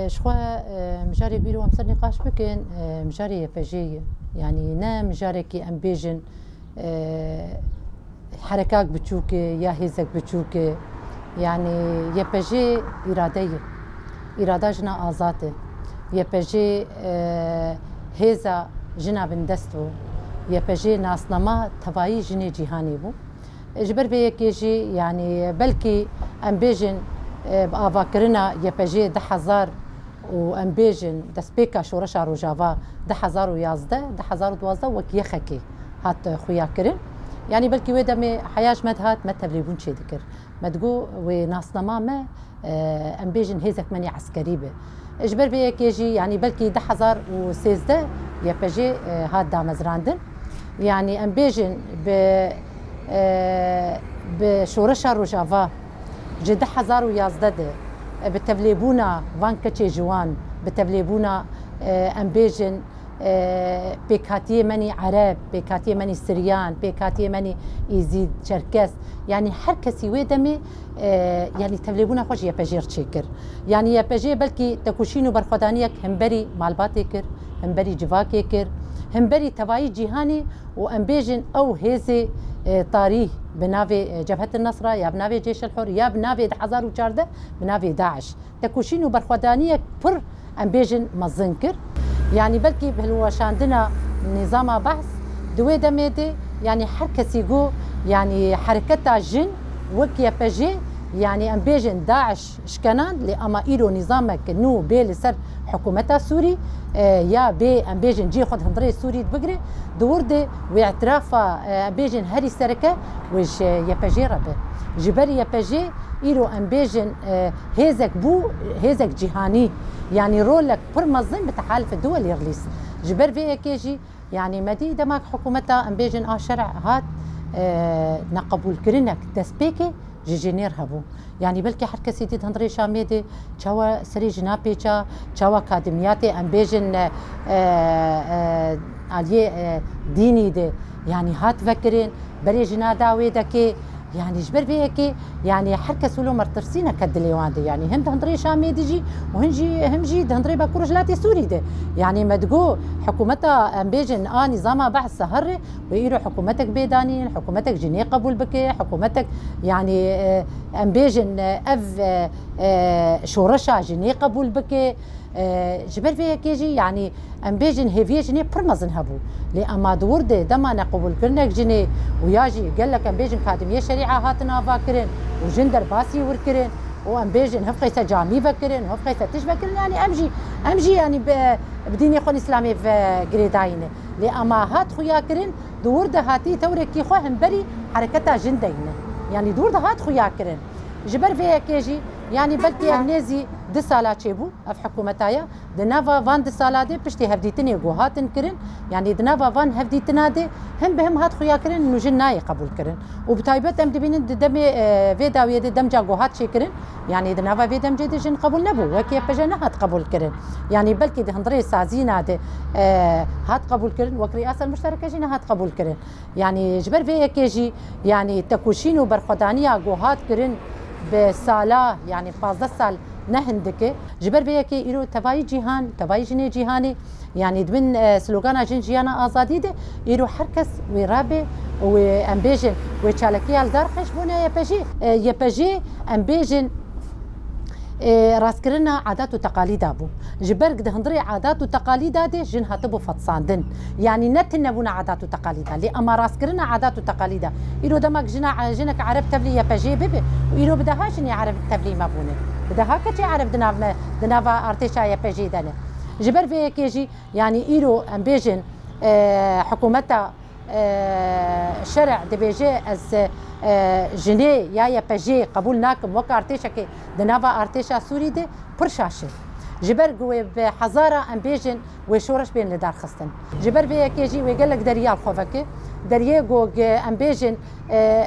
شخوا مجاري بيرو همسر نقاش بكن مجاري يبجي يعني نا مجاري كي ام بيجن حركات بتشوك يا هيزك بتشوك يعني يبجي إرادة جنا آزاته يبجي هيزا جنا بندستو يبجي ناسنما تبايي جني جهاني بو جبر بيك يجي يعني بلكي ام بيجن بآفاكرنا يبجي 10,000 وام بيجن دسبيكا شورشا روجافا 10,011 10,012 وك يخكي هات خويا كرن يعني بلكي ويدا مي حياج مدهات ما تبليبون شي ذكر ما تقو وناسنما ما ام بيجن هيزك ماني عسكري به اجبر بيك يجي يعني بلكي 10,016 يبجي هات دامزراندن يعني ام بيجن بشورشا روجافا جي 10,011 بتبليبونا وان كتشي جوان بتبليبونا ام بيجن بيكاتيه مني عرب بيكاتيه مني سريان بيكاتيه مني يزيد شركس يعني هر كسي ويدمي يعني تبليبونا خوش يبجير تشيكر يعني يبجي بلكي تكوشينو برخدانيك همبري مالباتي كر همبري جواكي كر همبري تبايي جيهاني وام بيجن او هيزي طاريه بنافي جبهة النصرة يا بنافي جيش الحر يا بنافي 1014 بنافي داعش تكوشينو برخدانيك بر ام بيجن مزنكر يعني بلكي بهالواش عندنا نظام بحث دوي دميدي يعني حركة جو يعني حركتها جن وكيا بجي يعني ام بيجن داعش شكنان لأما إيرو نظامك نو بي لسر حكومتها سوري يا بي ام بيجن جي خد هندري سوري بقري دوردي واعترافا ام بيجن هري سركة وش يبجي ربه جبري يبجي إيرو ام بيجن هيزك بو هيزك جهاني يعني رولك برمزن بتحالف الدول يرليس جبر في كيجي يعني مدي دماغ حكومتها ام بيجن شرع هات نقبول كرنك تسبيكي جيجينير هبو يعني بلكي حركة سيدي هندري شاميدي تشاوا سري جنابيتشا تشاوا اكاديمياتي ام بيجن عليه ديني دي يعني هات فكرين بري جنادا ويدكي يعني جبر بيكي يعني حركة سولو مرترسينا كدليوان دي يعني هم هندري شامي ديجي هم جي هندري باكور جلاتي سوري دي يعني ما تقول حكومتها ام بيجن نظامها بحث سهر ويرو حكومتك بيدانين حكومتك جني قبول بكي حكومتك يعني ام بيجن شورشا جني قبول بكي جبر فيها كيجي يعني ام بيجن هيفيه جني برمزن هبو لأما دورده دما نقبول كرنك جني وياجي قال لك ام بيجن كادمية شريعة هاتنا فاكرين وجندر باسي وركرين وام بيجن هفقيسة جامي فكرين هفقيسة تشبكرين يعني امجي يعني بدين يخون اسلامي في قريداينه لأما هات خويا كرين دورده هاتي توركي خو هم بري حركتها جندينه يعني دورده هات خويا كرين جبر فيها كيجي يعني بلكي امنيزي 2 سالات شيبو اف حكومتايا دنافا فان 2 سالات بشتي هفديتني جوهاتن كرن يعني دنافا فان هفديتنا دي هم بهم هات خويا كرن انه جناي قبول كرن وبتايبت ام دبين دمي فيدا ويد دمجا جوهات شي كرن يعني دنافا في دمجي دي جن قبول نبو وكي بجنا هات قبول كرن يعني بلكي ده هندري سازينا دي هات قبول كرن وكرئاسه المشتركه جينا هات قبول كرن يعني جبر في كيجي يعني تكوشينو برخدانيه جوهات كرن بسالا يعني 15 سال نهندك جبر بيكي إيرو تباي جيهان تباي جني جيهاني يعني دبن سلوغانا جن جيانا آزادي ده إيرو حركس ورابي وأمبيجن وشالكي الدار خشبونا يبجي أمبيجن راسكرنا عادات وتقاليد ابو جبرك ده هندري عادات وتقاليد دي جن هتبو فتصاندن يعني نتنبونا عادات وتقاليد لي اما راسكرنا عادات وتقاليد يرو دمك جنك عرب تبلي يا بجي بيبي ويرو بدهاش اني عرب تبلي ما بونه بدها كتي عرب دنافا ارتشا يا بجي دنا جبر في كيجي يعني ايرو امبيجن حكومتها شرع دبيجي از جني يا بجي قبول ناكم وكا ارتشا كي دنافا ارتشا سوري دي برشاشه جبر قوي بحزارة ام بيجن وشورش بين لدار خستن جبر في كيجي ويقول لك دريال خوفك دريه جوج ام بيجن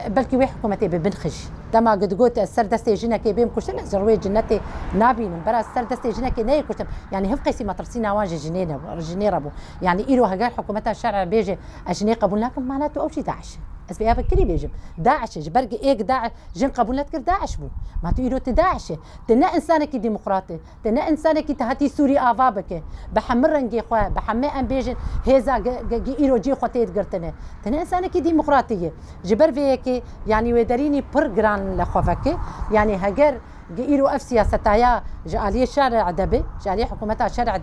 بلكي وي حكومتي ببنخش دما قد قلت السردستي جنا كي بيم كشتن زروي جنتي نابين برا السردستي جنا كي ناي كشتن يعني هفقيسي ما ترسينا واجي جنينا جنيربو يعني ايرو هقال حكومتها الشرع بيجي اجني قبول لكم معناته او شي داعش از بیا فکری بیجم داعش جبرگ ایک داعش جن قبول نکرد داعش بو ما تو ایرو تداعشه تنا انسان کی دموکراتی تنا انسان کی تهتی سوری آوا بکه بحمر رنگی خو بحمه ام بیجن هزا ایرو جی خوتید گرتنه تنا انسان کی دموکراتیه جبر وی کی یعنی ودرینی پر گران لخوفکه یعنی هگر إيرو أف سياستايا جالية شارع دبي جالية حكومتها شارع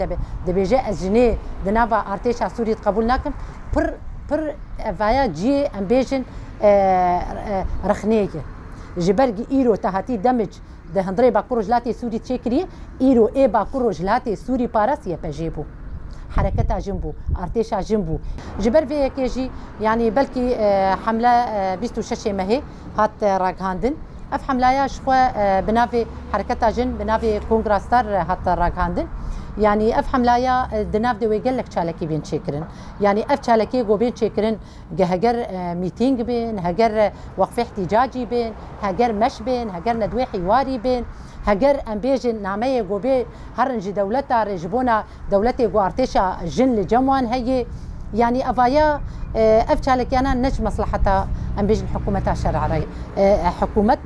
دبي جاء الجنيه دنافا ارتيشا سوري تقبلناكم بر فايا جي امبيجن رخنيه جبرج إيرو تهاتي دمج ده هندري باكورو جلاتي سوري تشيكري إيرو اي باكورو جلاتي سوري باراسيا بجيبو حركتها جنبو ارتيشا جنبو جبر في كيجي يعني بلكي حمله بيستو ششه مهي هات راغاندن اف حملايا شخوا بنافي حركتها جن بنافي كونغراستار هات راغاندن يعني اف حملايا دناف دي ويقلك تشالكي بين تشيكرن يعني اف تشالكي جو بين تشيكرن هجر ميتينج بين هجر وقفه احتجاجي بين هجر مش بين هجر ندوي حواري بين هجر امبيجن نعميه جو بي هرنج دولتها رجبونا دولتي جو ارتشا جن لجموان هي يعني افايا اف تشالكي انا نج مصلحتها امبيجن حكومتها شرعيه حكومت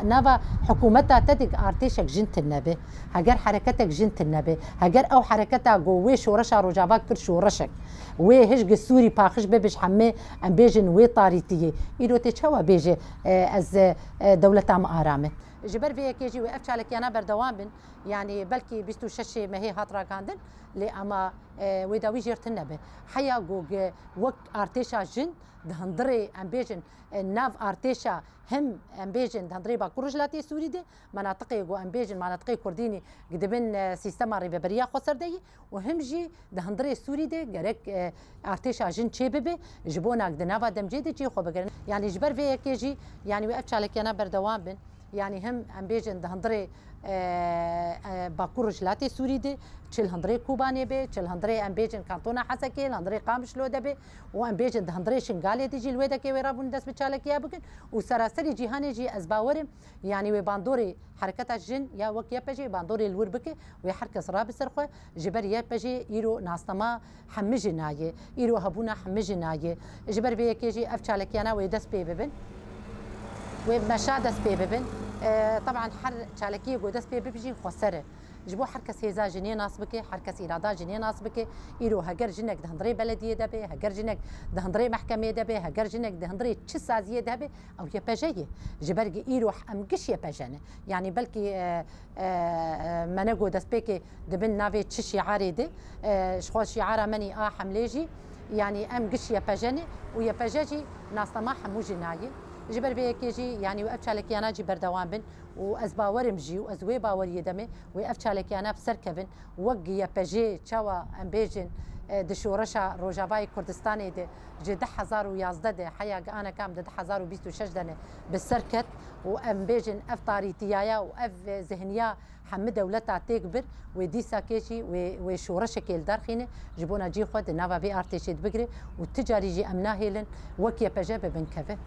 نافا حكومتها تدق ارتشك جنت النبي هجر حركتك جنت النبي هجر او حركتها جوي شورشا رجابك كر شورشك وهجق السوري باخش ببش حمي امبيجن وي طاريتيه ايدو تشوا بيجي از دولتها مآرامه جبر في كيجي وقف تشالك انا بردوام بن يعني بلكي بيستو ششي ما هي هاترا كاندن لي اما ويداوي جيرت النبي حيا جوج وك ارتشا جن دهندري امبيجن ناف ارتشا هم امبيجن دهندري باكورجلاتي سوري دي مناطقي جو امبيجن مناطقي كرديني قدبن سيستما ريبريا خسر دي وهم جي دهندري سوري دي جرك ارتشا جن تشيببي جبونا دنافا دمجيدي جي خو بقرن يعني جبر في كيجي يعني وقف تشالك انا بردوام بن يعني هم امبيجن دهندري باكور جلاتي سوري دي تشل هندري كوباني بي تشل هندري امبيجن كانتونا حسكي هندري قامش لو دبي وامبيجن دهندري شنغالي تيجي الويدا كي ويرابون دس بتشالك يا بكن وسراسري جيهاني جي ازباورم يعني وباندوري حركتها الجن يا وك يا بجي باندوري الوربكي ويا حركه سراب سرخه جبر يا بجي يرو ناستما حمجنايه يرو هبونا حمجنايه جبر بي كيجي افشالك يانا ويدس بي ببن ومشادس بي ببن طبعا حر شالكي قدس بي بيجي خسره جبو حركه سيزا جنيه ناصبكي حركه اراده جنيه ناصبكي ايرو هجر جنك دهندري بلديه دبي هجر جنك دهندري محكمه دبي هجر جنك دهندري تشسازيه دبي او يبجيه جبرجي ايرو امقش يبجنه يعني بلكي منغو دس بيكي دبن نافي تشي عاريدي شخو شعاره مني حمليجي يعني امقش يبجنه ويبجي ناس ما حمو جنايه جبر بي كيجي يعني وقف شالكيانا جي بردوان بن وازباورم جي وازوي باور يدمي وقف شالكيانا بسركبن وقيا بجي تشوا امبيجن دشورشا روجاباي كردستاني دي جي 1011 دي حيا انا كام 1026 دنه بالسركت وامبيجن افطاري تيايا واف ذهنيا حمد دولتها تكبر وديسا كيشي وشورشا كيل دارخينه جبونا جي خد نافا بي ارتشي بقري والتجاري جي امناهيلن وكيا بجا بنكفه